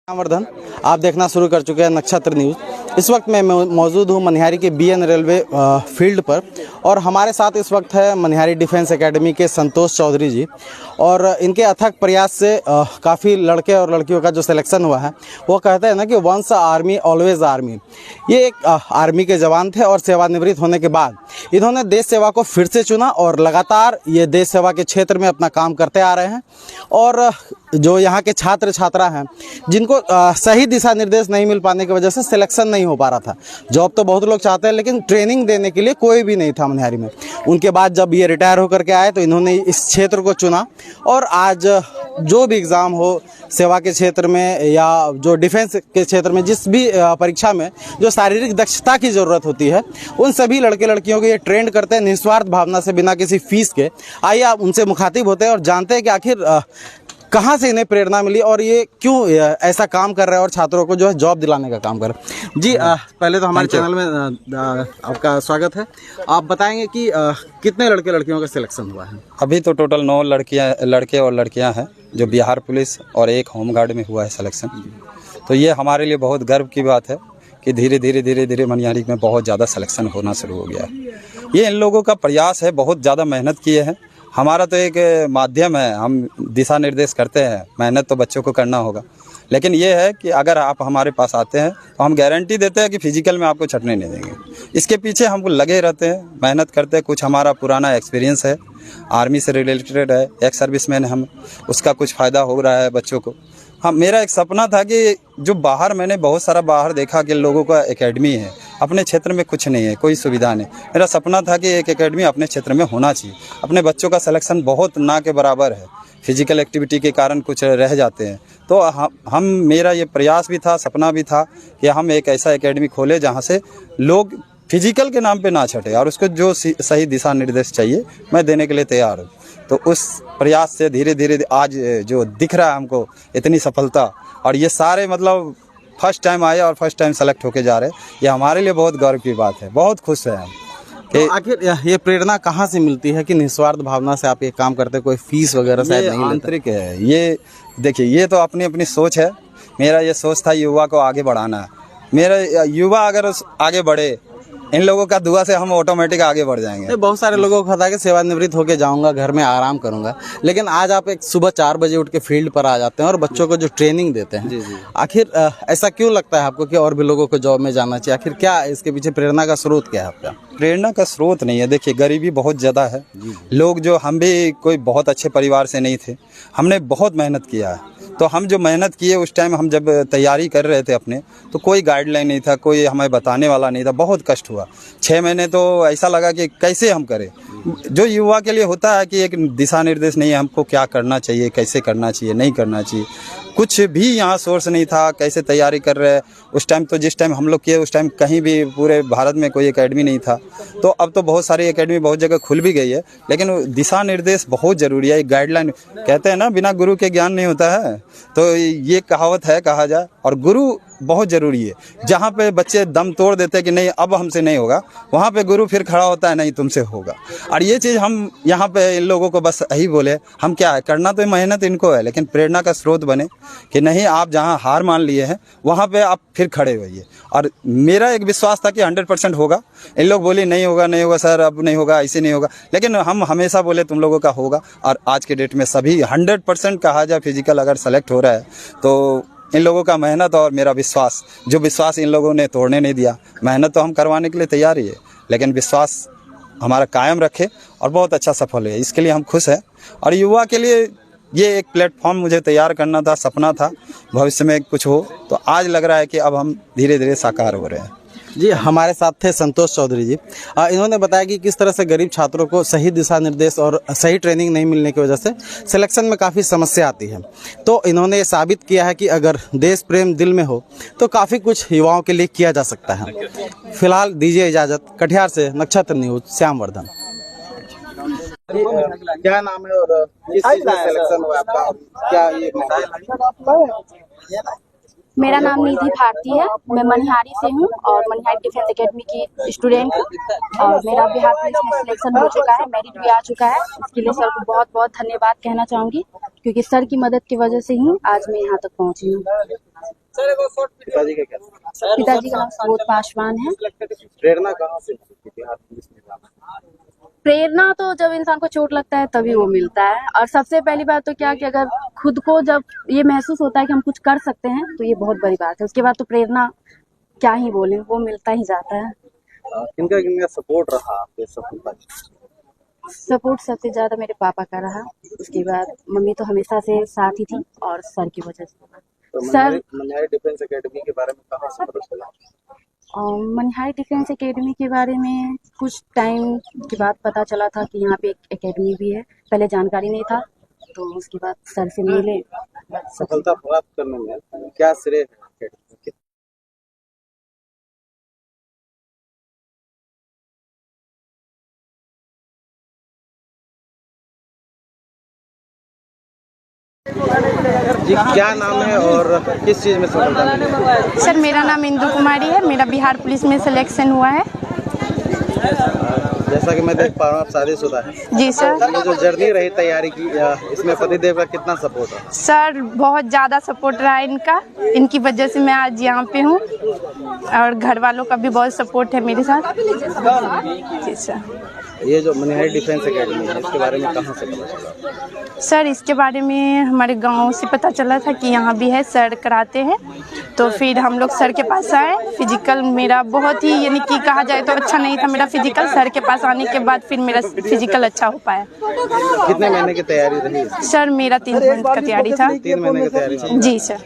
वर्धन आप देखना शुरू कर चुके हैं नक्षत्र न्यूज़। इस वक्त मैं मौजूद हूं मनिहारी के बीएन रेलवे फील्ड पर और हमारे साथ इस वक्त है मनिहारी डिफेंस एकेडमी के संतोष चौधरी जी। और इनके अथक प्रयास से काफ़ी लड़के और लड़कियों का जो सिलेक्शन हुआ है वो कहते हैं ना कि वंस आर्मी ऑलवेज आर्मी। ये एक आर्मी के जवान थे और सेवानिवृत्त होने के बाद इन्होंने देश सेवा को फिर से चुना और लगातार ये देश सेवा के क्षेत्र में अपना काम करते आ रहे हैं। और जो यहाँ के छात्र छात्रा हैं जिनको सही दिशा निर्देश नहीं मिल पाने की वजह से सिलेक्शन नहीं हो पा रहा था। जॉब तो बहुत लोग चाहते हैं लेकिन ट्रेनिंग देने के लिए कोई भी नहीं था मनिहारी में। उनके बाद जब ये रिटायर होकर के आए तो इन्होंने इस क्षेत्र को चुना और आज जो भी एग्ज़ाम हो सेवा के क्षेत्र में या जो डिफेंस के क्षेत्र में जिस भी परीक्षा में जो शारीरिक दक्षता की ज़रूरत होती है उन सभी लड़के लड़कियों को ये ट्रेंड करते हैं निस्वार्थ भावना से, बिना किसी फीस के। आइए आप उनसे मुखातिब होते हैं और जानते हैं कि आखिर कहाँ से इन्हें प्रेरणा मिली और ये क्यों ऐसा काम कर रहे हैं और छात्रों को जो है जॉब दिलाने का काम कर रहे हैं। जी पहले तो हमारे चैनल में आपका स्वागत है। आप बताएंगे कि कितने लड़के लड़कियों का सिलेक्शन हुआ है? अभी तो टोटल 9 लड़के और लड़कियां हैं जो बिहार पुलिस और एक होमगार्ड में हुआ है सिलेक्शन। तो ये हमारे लिए बहुत गर्व की बात है कि धीरे धीरे मनिहारी में बहुत ज़्यादा सिलेक्शन होना शुरू हो गया है। ये इन लोगों का प्रयास है, बहुत ज़्यादा मेहनत किए हैं। हमारा तो एक माध्यम है, हम दिशा निर्देश करते हैं, मेहनत तो बच्चों को करना होगा। लेकिन ये है कि अगर आप हमारे पास आते हैं तो हम गारंटी देते हैं कि फिजिकल में आपको छटने नहीं देंगे। इसके पीछे हम लगे रहते हैं, मेहनत करते हैं। कुछ हमारा पुराना एक्सपीरियंस है, आर्मी से रिलेटेड है, एक्स सर्विसमैन हम, उसका कुछ फ़ायदा हो रहा है बच्चों को। हाँ, मेरा एक सपना था कि जो बाहर, मैंने बहुत सारा बाहर देखा कि लोगों का एकेडमी है, अपने क्षेत्र में कुछ नहीं है, कोई सुविधा नहीं। मेरा सपना था कि एक एकेडमी अपने क्षेत्र में होना चाहिए। अपने बच्चों का सिलेक्शन बहुत ना के बराबर है, फिजिकल एक्टिविटी के कारण कुछ रह जाते हैं। तो हम मेरा ये प्रयास भी था, सपना भी था कि हम एक ऐसा एकेडमी खोले जहाँ से लोग फिजिकल के नाम पे ना छटे और उसको जो सही दिशा निर्देश चाहिए मैं देने के लिए तैयार हूँ। तो उस प्रयास से धीरे धीरे आज जो दिख रहा है हमको इतनी सफलता, और ये सारे मतलब फर्स्ट टाइम आए और फर्स्ट टाइम सेलेक्ट होके जा रहे हैं, ये हमारे लिए बहुत गर्व की बात है। बहुत खुश हैं हम। तो आखिर ये प्रेरणा कहाँ से मिलती है कि निस्वार्थ भावना से आप ये काम करते हैं, कोई फीस वगैरह से नहीं? आंतरिक है ये। देखिए, ये तो अपनी अपनी सोच है। मेरा ये सोच था युवा को आगे बढ़ाना है। मेरा युवा अगर आगे बढ़े, इन लोगों का दुआ से हम ऑटोमेटिक आगे बढ़ जाएंगे। बहुत सारे लोगों को था कि सेवानिवृत्त होके जाऊंगा, घर में आराम करूंगा, लेकिन आज आप एक सुबह 4 बजे उठ के फील्ड पर आ जाते हैं और बच्चों को जो ट्रेनिंग देते हैं। जी। आखिर ऐसा क्यों लगता है आपको कि और भी लोगों को जॉब में जाना चाहिए? आखिर क्या इसके पीछे प्रेरणा का स्रोत क्या है आपका? प्रेरणा का स्रोत नहीं है। देखिए, गरीबी बहुत ज़्यादा है। लोग जो, हम भी कोई बहुत अच्छे परिवार से नहीं थे, हमने बहुत मेहनत किया है। तो हम जो मेहनत किए उस टाइम हम जब तैयारी कर रहे थे अपने, तो कोई गाइडलाइन नहीं था, कोई हमें बताने वाला नहीं था। बहुत कष्ट हुआ 6 महीने। तो ऐसा लगा कि कैसे हम करें। जो युवा के लिए होता है कि एक दिशा निर्देश नहीं है, हमको क्या करना चाहिए, कैसे करना चाहिए, नहीं करना चाहिए। कुछ भी यहाँ सोर्स नहीं था, कैसे तैयारी कर रहे हैं उस टाइम। तो जिस टाइम हम लोग किए उस टाइम कहीं भी पूरे भारत में कोई एकेडमी नहीं था। तो अब तो बहुत सारी एकेडमी बहुत जगह खुल भी गई है, लेकिन दिशा निर्देश बहुत ज़रूरी है। गाइडलाइन कहते हैं ना, बिना गुरु के ज्ञान नहीं होता है। तो ये कहावत है, कहा जाए, और गुरु बहुत ज़रूरी है। जहाँ पे बच्चे दम तोड़ देते हैं कि नहीं अब हमसे नहीं होगा, वहाँ पे गुरु फिर खड़ा होता है, नहीं तुमसे होगा। और ये चीज़ हम यहाँ पे इन लोगों को बस यही बोले, हम क्या है, करना तो मेहनत इनको है, लेकिन प्रेरणा का स्रोत बने कि नहीं, आप जहाँ हार मान लिए हैं वहाँ पे आप फिर खड़े होइए। और मेरा एक विश्वास था कि 100% होगा। इन लोग बोले नहीं होगा, नहीं होगा सर, अब नहीं होगा, ऐसे नहीं होगा, लेकिन हम हमेशा बोले तुम लोगों का होगा। और आज के डेट में सभी 100% कहा जाए फिजिकल अगर सेलेक्ट हो रहा है तो इन लोगों का मेहनत और मेरा विश्वास, जो विश्वास इन लोगों ने तोड़ने नहीं दिया। मेहनत तो हम करवाने के लिए तैयार ही है, लेकिन विश्वास हमारा कायम रखे और बहुत अच्छा सफल है, इसके लिए हम खुश हैं। और युवा के लिए ये एक प्लेटफॉर्म मुझे तैयार करना था, सपना था भविष्य में कुछ हो, तो आज लग रहा है कि अब हम धीरे धीरे साकार हो रहे हैं। जी, हमारे साथ थे संतोष चौधरी जी। इन्होंने बताया कि किस तरह से गरीब छात्रों को सही दिशा निर्देश और सही ट्रेनिंग नहीं मिलने की वजह से सिलेक्शन में काफ़ी समस्या आती है। तो इन्होंने ये साबित किया है कि अगर देश प्रेम दिल में हो तो काफ़ी कुछ युवाओं के लिए किया जा सकता है। फिलहाल दीजिए इजाज़त। कटिहार से नक्षत्र न्यूज़, श्याम वर्धन। क्या नाम है और किस चीज़ में सिलेक्शन हुआ आपका? क्या ये मेरा नाम निधि भारती है। मैं मनिहारी से हूँ और मनिहारी डिफेंस एकेडमी की स्टूडेंट हूँ और मेरा बिहार पुलिस में सिलेक्शन हो चुका है, मेरिट भी आ चुका है। इसके लिए सर को बहुत बहुत धन्यवाद कहना चाहूँगी, क्योंकि सर की मदद की वजह से ही आज मैं यहाँ तक पहुँची हूँ। पिताजी का क्या? पिताजी का नाम सुबोध पासवान है। प्रेरणा कहाँ से मिलती थी बिहार पुलिस में जाना? प्रेरणा तो जब इंसान को चोट लगता है तभी वो मिलता है। और सबसे पहली बात तो क्या कि अगर खुद को जब ये महसूस होता है कि हम कुछ कर सकते हैं तो ये बहुत बड़ी बात है। उसके बाद तो प्रेरणा क्या ही बोले, वो मिलता ही जाता है। किनका किनका सपोर्ट रहा आपके सफलता? सपोर्ट सबसे ज्यादा मेरे पापा का रहा। उसके बाद मम्मी तो हमेशा से साथ ही थी और सर की वजह से। तो सर मनिहारी डिफेंस एकेडमी के बारे में कहाँ से पता चला? मनिहारी डिफेंस एकेडमी के बारे में कुछ टाइम के बाद पता चला था कि यहाँ पे एक एकेडमी भी है। पहले जानकारी नहीं था, तो उसके बाद सर से मिले। सफलता प्राप्त करने में क्या श्रेय है एकेडमी के? जी क्या नाम है और किस चीज़ में सफलता मिली? सर मेरा नाम इंदु कुमारी है। मेरा बिहार पुलिस में सिलेक्शन हुआ है। जैसा कि मैं देख पा रहा हूँ आप शादीशुदा हैं। जी सर। ये जो जर्नी रही तैयारी की, इसमें पतिदेव का कितना सपोर्ट है? सर बहुत ज़्यादा सपोर्ट रहा है इनका। इनकी वजह से मैं आज यहाँ पे हूँ और घर वालों का भी बहुत सपोर्ट है मेरे साथ। जी सर। ये जो मनिहारी डिफेंस एकेडमी है इसके बारे में कहाँ से पता चला? सर इसके बारे में हमारे गांव से पता चला था कि यहाँ भी है, सर कराते हैं। तो फिर हम लोग सर के पास आए। फिजिकल मेरा बहुत ही यानी कि कहा जाए तो अच्छा नहीं था मेरा फिजिकल। सर के पास आने के बाद फिर मेरा फिजिकल अच्छा हो पाया। कितने महीने की तैयारी रही? सर मेरा 3 महीने का तैयारी था। 3 महीने की तैयारी थी। जी सर।